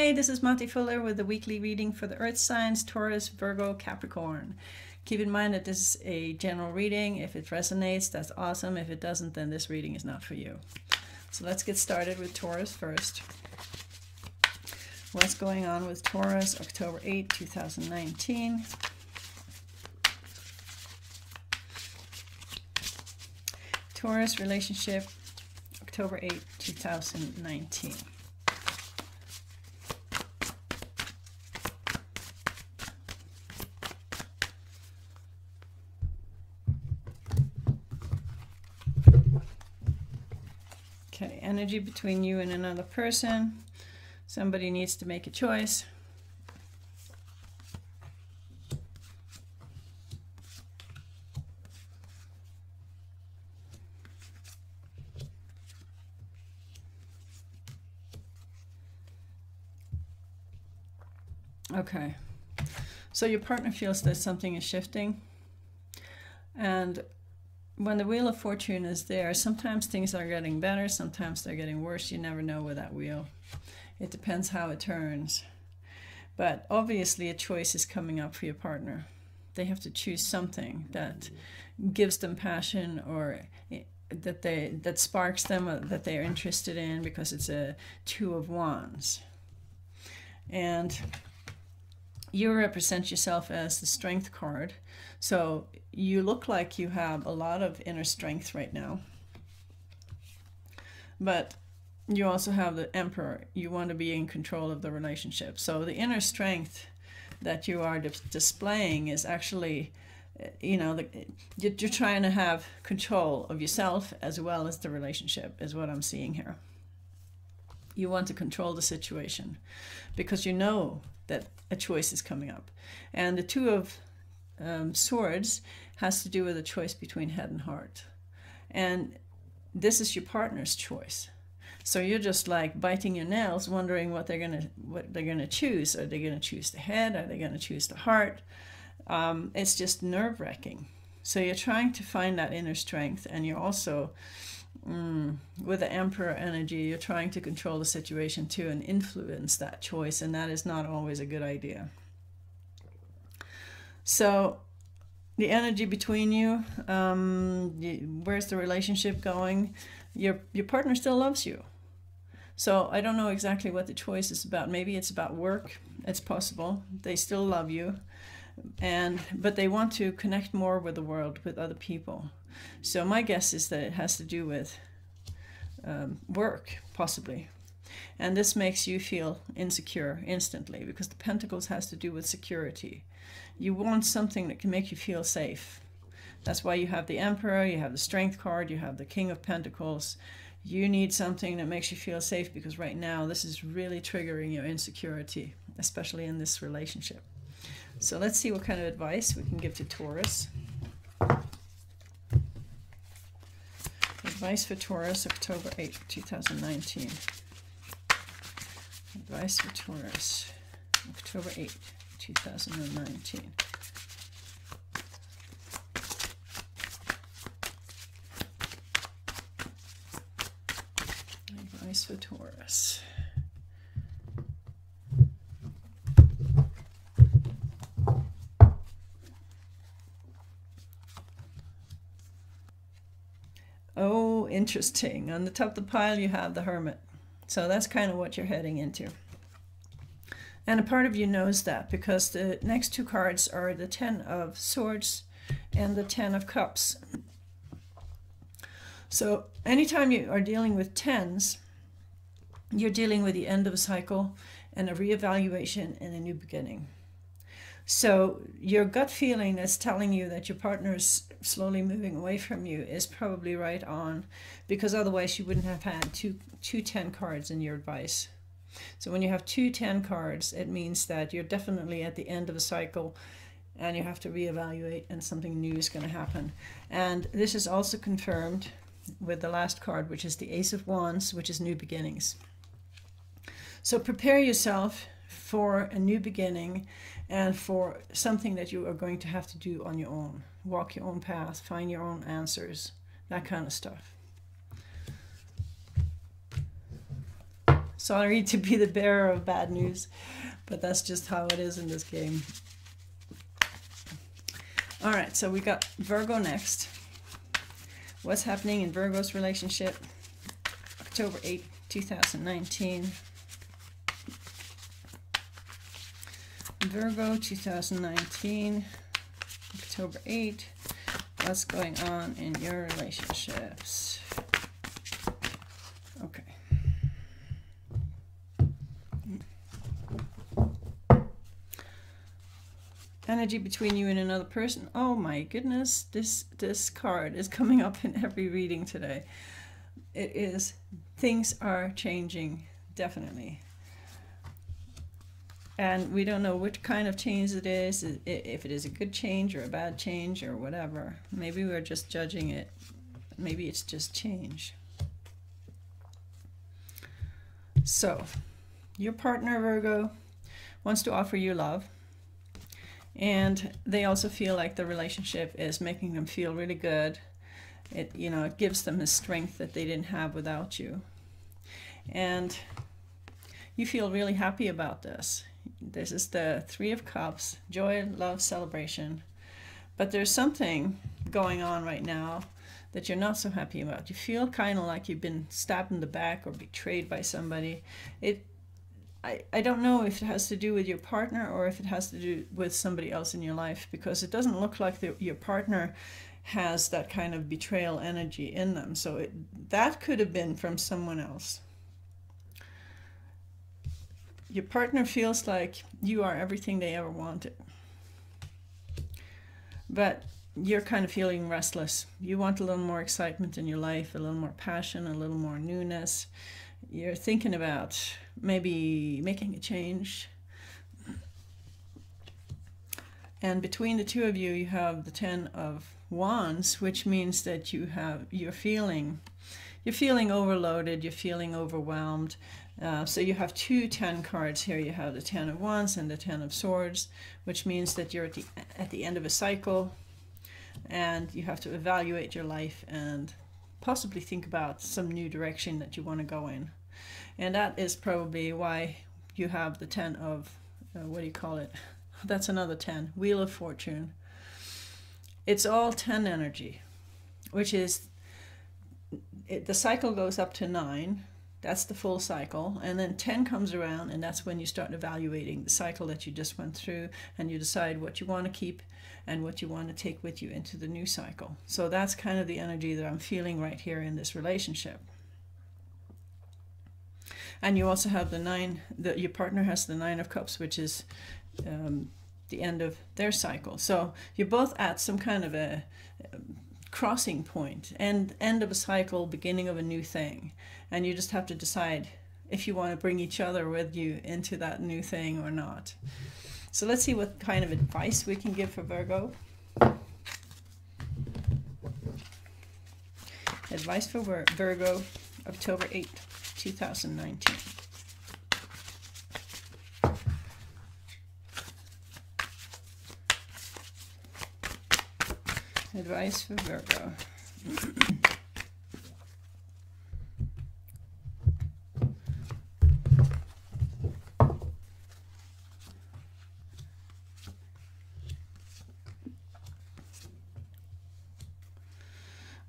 Hi, this is Monty Fuller with the weekly reading for the Earth signs, Taurus, Virgo, Capricorn. Keep in mind that this is a general reading. If it resonates, that's awesome. If it doesn't, then this reading is not for you. So let's get started with Taurus first. What's going on with Taurus, October 8, 2019? Taurus relationship, October 8, 2019. Okay, energy between you and another person. Somebody needs to make a choice. Okay, so your partner feels that something is shifting, and when the Wheel of Fortune is there, sometimes things are getting better, sometimes they're getting worse. You never know with that wheel. It depends how it turns. But obviously a choice is coming up for your partner. They have to choose something that gives them passion, or that sparks them, or that they're interested in, because it's a Two of Wands. And you represent yourself as the Strength card. So you look like you have a lot of inner strength right now. But you also have the Emperor. You want to be in control of the relationship. So the inner strength that you are displaying is actually, you know, you're trying to have control of yourself as well as the relationship, is what I'm seeing here. You want to control the situation because you know that a choice is coming up. And the Two of Swords has to do with a choice between head and heart. And this is your partner's choice. So you're just like biting your nails, wondering what they're gonna choose. Are they gonna choose the head? Are they gonna choose the heart? It's just nerve-wracking. So you're trying to find that inner strength, and you're also with the Emperor energy, you're trying to control the situation too and influence that choice, and that is not always a good idea. So the energy between you, where's the relationship going? Your partner still loves you. So I don't know exactly what the choice is about. Maybe it's about work. It's possible. They still love you, but they want to connect more with the world, with other people. So my guess is that it has to do with work, possibly. And this makes you feel insecure instantly, because the Pentacles has to do with security. You want something that can make you feel safe. That's why you have the Emperor, you have the Strength card, you have the King of Pentacles. You need something that makes you feel safe, because right now this is really triggering your insecurity, especially in this relationship. So let's see what kind of advice we can give to Taurus. Advice for Taurus, October 8, 2019. Advice for Taurus, October 8, 2019. Advice for Taurus. Oh, interesting. On the top of the pile, you have the Hermit. So that's kind of what you're heading into. And a part of you knows that, because the next two cards are the Ten of Swords and the Ten of Cups. So anytime you are dealing with tens, you're dealing with the end of a cycle and a reevaluation and a new beginning. So your gut feeling that's telling you that your partner is slowly moving away from you is probably right on, because otherwise you wouldn't have had two 10 cards in your advice. So when you have two 10 cards, it means that you're definitely at the end of a cycle and you have to reevaluate, and something new is going to happen. And this is also confirmed with the last card, which is the Ace of Wands, which is new beginnings. So prepare yourself for a new beginning and for something that you are going to have to do on your own. Walk your own path, find your own answers, that kind of stuff. Sorry to be the bearer of bad news, but that's just how it is in this game. All right, so we got Virgo next. What's happening in Virgo's relationship? October 8, 2019. Virgo 2019, October 8. What's going on in your relationships? Okay. Energy between you and another person. Oh my goodness, this card is coming up in every reading today. It is, things are changing, definitely. And we don't know which kind of change it is, if it is a good change or a bad change or whatever. Maybe we're just judging it. Maybe it's just change. So, your partner, Virgo, wants to offer you love. And they also feel like the relationship is making them feel really good. It, you know, it gives them a strength that they didn't have without you. And you feel really happy about this. This is the Three of Cups, joy, love, celebration. But there's something going on right now that you're not so happy about. You feel kind of like you've been stabbed in the back or betrayed by somebody. I don't know if it has to do with your partner or if it has to do with somebody else in your life, because it doesn't look like your partner has that kind of betrayal energy in them. So that could have been from someone else. Your partner feels like you are everything they ever wanted. But you're kind of feeling restless. You want a little more excitement in your life, a little more passion, a little more newness. You're thinking about maybe making a change. And between the two of you, you have the Ten of Wands, which means that you're feeling overloaded, you're feeling overwhelmed. So you have two 10 cards here. You have the 10 of Wands and the 10 of Swords, which means that you're at the end of a cycle, and you have to evaluate your life and possibly think about some new direction that you want to go in. And that is probably why you have the 10 of, what do you call it? That's another 10, Wheel of Fortune. It's all 10 energy, which is, the cycle goes up to 9. That's the full cycle. And then 10 comes around, and that's when you start evaluating the cycle that you just went through, and you decide what you want to keep and what you want to take with you into the new cycle. So that's kind of the energy that I'm feeling right here in this relationship. And you also have the 9, your partner has the 9 of Cups, which is the end of their cycle. So you're both at some kind of a crossing point, end of a cycle, beginning of a new thing. And you just have to decide if you want to bring each other with you into that new thing or not. So let's see what kind of advice we can give for Virgo. Advice for Virgo, October 8th, 2019. Advice for Virgo.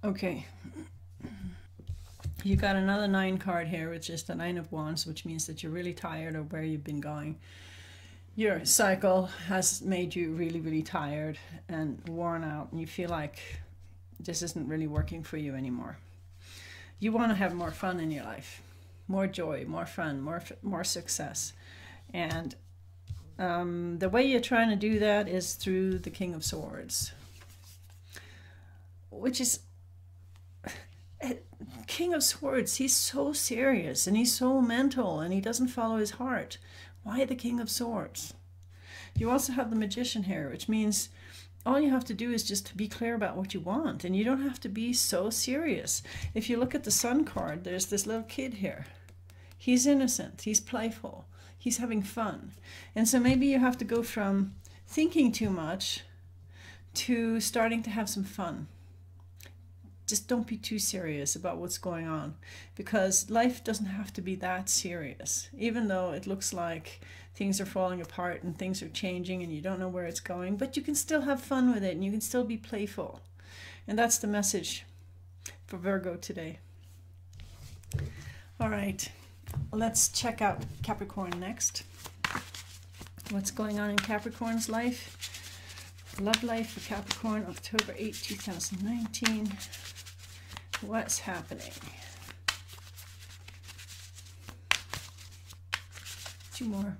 Okay, you got another 9 card here, which is the 9 of Wands, which means that you're really tired of where you've been going. Your cycle has made you really, really tired and worn out, and you feel like this isn't really working for you anymore. You want to have more fun in your life, more joy, more fun, more success. And the way you're trying to do that is through the King of Swords, which is King of Swords. He's so serious and he's so mental and he doesn't follow his heart. Why the King of Swords? You also have the Magician here, which means all you have to do is just be clear about what you want, and you don't have to be so serious. If you look at the Sun card, there's this little kid here. He's innocent, he's playful, he's having fun. And so maybe you have to go from thinking too much to starting to have some fun. just don't be too serious about what's going on, because life doesn't have to be that serious. Even though it looks like things are falling apart and things are changing and you don't know where it's going, but you can still have fun with it and you can still be playful. And that's the message for Virgo today. All right, let's check out Capricorn next. What's going on in Capricorn's life? Love life for Capricorn, October 8, 2019. What's happening? Two more.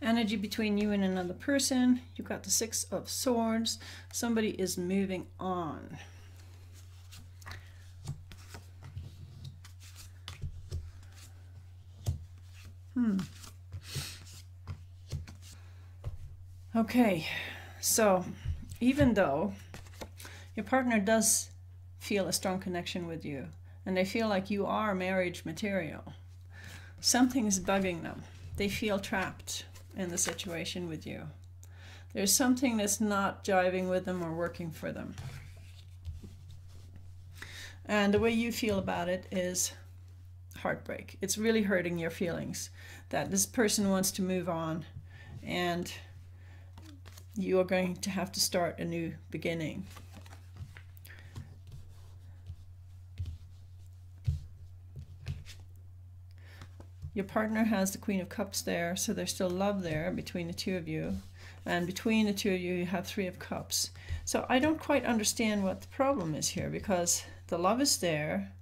Energy between you and another person. You've got the Six of Swords. Somebody is moving on. Okay, so even though your partner does feel a strong connection with you and they feel like you are marriage material, something is bugging them. They feel trapped in the situation with you. There's something that's not jiving with them or working for them. And the way you feel about it is heartbreak. It's really hurting your feelings that this person wants to move on and you are going to have to start a new beginning. Your partner has the Queen of Cups there, so there's still love there between the two of you. And between the two of you, you have Three of Cups. So I don't quite understand what the problem is here, because the love is there,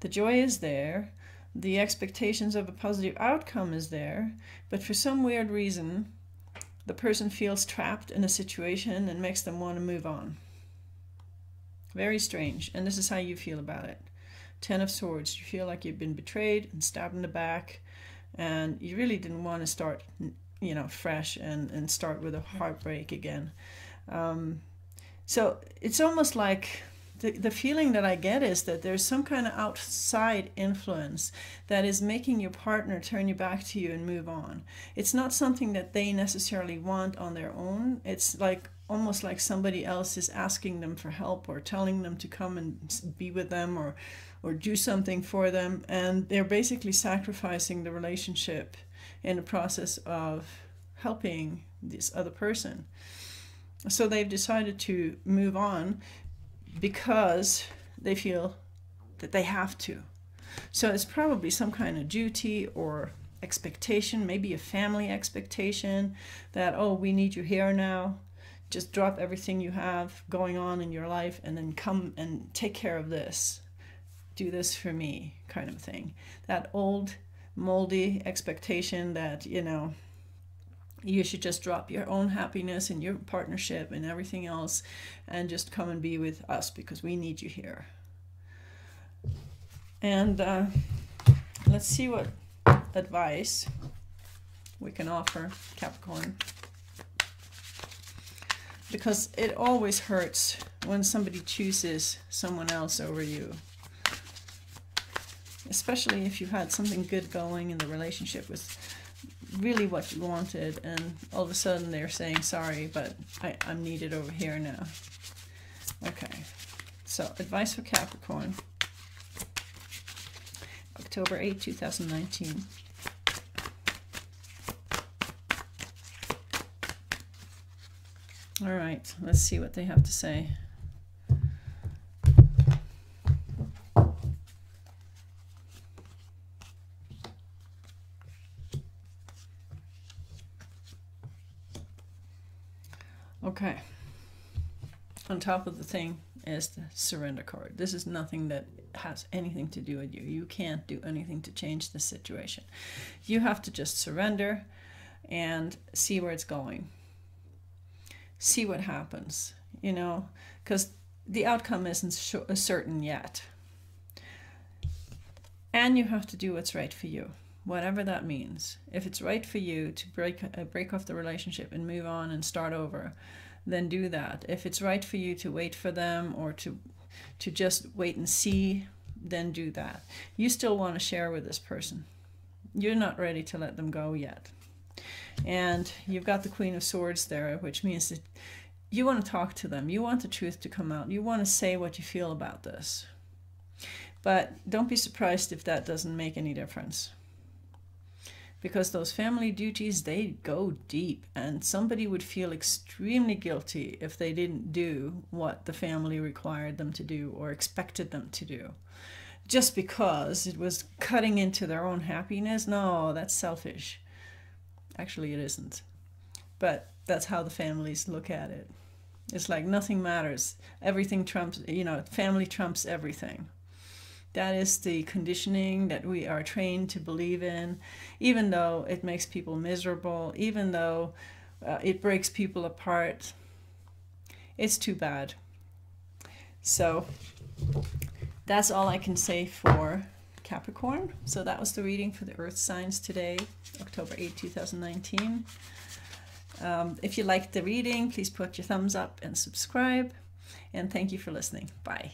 the joy is there, the expectations of a positive outcome is there, but for some weird reason, the person feels trapped in a situation and makes them want to move on. Very strange, and this is how you feel about it. Ten of Swords, you feel like you've been betrayed and stabbed in the back, and you really didn't want to start, you know, fresh and start with a heartbreak again. So it's almost like the feeling that I get is that there's some kind of outside influence that is making your partner turn you back to you and move on. It's not something that they necessarily want on their own. It's like almost like somebody else is asking them for help or telling them to come and be with them or do something for them, and they're basically sacrificing the relationship in the process of helping this other person. So they've decided to move on because they feel that they have to. So it's probably some kind of duty or expectation, maybe a family expectation that, oh, we need you here now. Just drop everything you have going on in your life and then come and take care of this. Do this for me, kind of thing. That old moldy expectation that, you know, you should just drop your own happiness and your partnership and everything else and just come and be with us because we need you here. And let's see what advice we can offer Capricorn. Because it always hurts when somebody chooses someone else over you. Especially if you had something good going and the relationship was really what you wanted, and all of a sudden they're saying, sorry, but I'm needed over here now. Okay, so advice for Capricorn, October 8, 2019. All right, let's see what they have to say. Okay, on top of the thing is the surrender card. This is nothing that has anything to do with you. You can't do anything to change the situation. You have to just surrender and see where it's going. See what happens, you know, because the outcome isn't certain yet. And you have to do what's right for you, whatever that means. If it's right for you to break off the relationship and move on and start over, then do that. If it's right for you to wait for them or to to just wait and see, then do that. You still want to share with this person. You're not ready to let them go yet. And you've got the Queen of Swords there, which means that you want to talk to them. You want the truth to come out. You want to say what you feel about this. But don't be surprised if that doesn't make any difference. Because those family duties, they go deep. And somebody would feel extremely guilty if they didn't do what the family required them to do or expected them to do. Just because it was cutting into their own happiness. No, that's selfish. Actually, it isn't. But that's how the families look at it. It's like nothing matters. Everything trumps, you know, family trumps everything. That is the conditioning that we are trained to believe in, even though it makes people miserable, even though it breaks people apart. It's too bad. So that's all I can say for Capricorn. So that was the reading for the Earth signs today, October 8, 2019. If you liked the reading, please put your thumbs up and subscribe. And thank you for listening. Bye.